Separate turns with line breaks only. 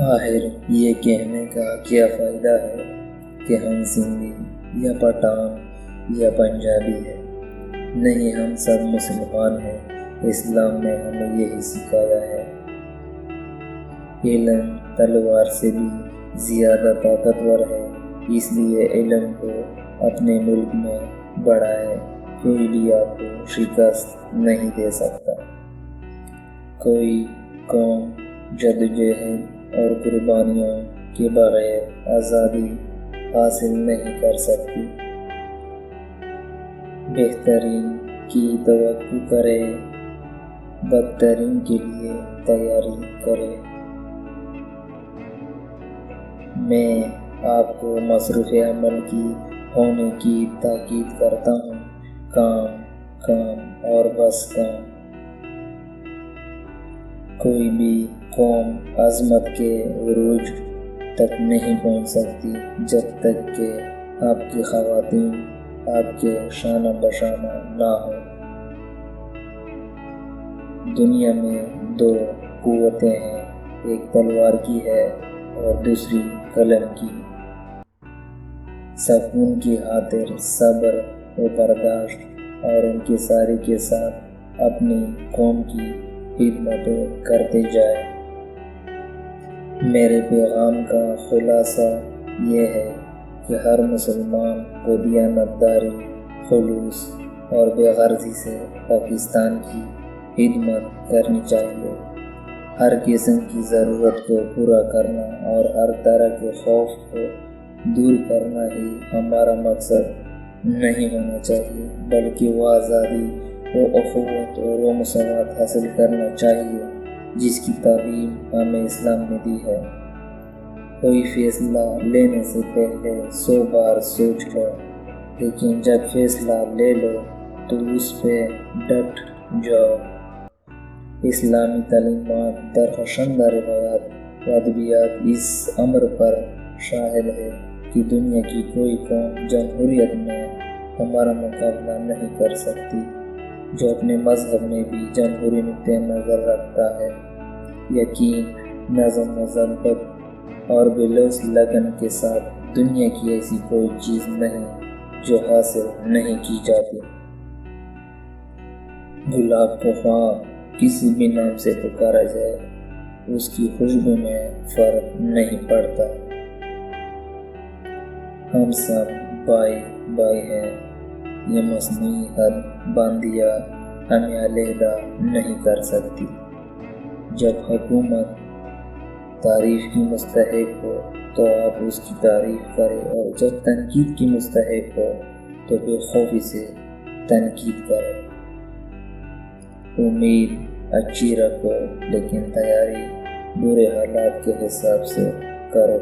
آخر یہ کہنے کا کیا فائدہ ہے کہ ہم سندھی یا پٹھان یا پنجابی ہیں؟ نہیں، ہم سب مسلمان ہیں۔ اسلام نے ہمیں یہی سکھایا ہے۔ علم تلوار سے بھی زیادہ طاقتور ہے، اس لیے علم کو اپنے ملک میں بڑھائیں۔ کوئی بھی آپ کو شکست نہیں دے سکتا۔ کوئی قوم جدوجہد اور قربانیوں کے بغیر آزادی حاصل نہیں کر سکتی۔ بہترین کی توقع کرے، بدترین کے لیے تیاری کرے۔ میں آپ کو مصروف عمل کی ہونے کی تاکید کرتا ہوں۔ کام کام اور بس کام۔ کوئی بھی قوم عظمت کے عروج تک نہیں پہنچ سکتی جب تک کہ آپ کی خواتین آپ کے شانہ بشانہ نہ ہوں۔ دنیا میں دو قوتیں ہیں، ایک تلوار کی ہے اور دوسری قلم کی۔ سکون کی خاطر صبر و برداشت اور انکساری کے ساتھ اپنی قوم کی خدمت کرتے جائیں۔ میرے پیغام کا خلاصہ یہ ہے کہ ہر مسلمان کو دیانتداری، خلوص اور بے غرضی سے پاکستان کی خدمت کرنی چاہیے۔ ہر قسم کی ضرورت کو پورا کرنا اور ہر طرح کے خوف کو دور کرنا ہی ہمارا مقصد نہیں ہونا چاہیے، بلکہ وہ آزادی، وہ اخوت اور وہ مساوات حاصل کرنا چاہیے جس کی تعلیم ہمیں اسلام نے دی ہے۔ کوئی فیصلہ لینے سے پہلے 100 بار سوچ لو، لیکن جب فیصلہ لے لو تو اس پہ ڈٹ جاؤ۔ اسلامی تعلیمات، درخشندہ روایات و ادبیات اس امر پر شاہد ہے کہ دنیا کی کوئی قوم جمہوریت میں ہمارا مقابلہ نہیں کر سکتی، جو اپنے مذہب میں بھی جمہوری نقطہ نظر رکھتا ہے۔ یقین، نظم و ضبط اور بلوث لگن کے ساتھ دنیا کی ایسی کوئی چیز نہیں جو حاصل نہیں کی جاتی۔ گلاب کو خواہ کسی بھی نام سے پکارا جائے، اس کی خوشبو میں فرق نہیں پڑتا۔ ہم سب بھائی ہیں، یہ مصنوعی حد بندیاں ہمیں علیحدہ نہیں کر سکتی۔ جب حکومت تعریف کی مستحق ہو تو آپ اس کی تعریف کریں، اور جب تنقید کی مستحق ہو تو بے خوفی سے تنقید کریں۔ امید اچھی رکھو، لیکن تیاری برے حالات کے حساب سے کرو۔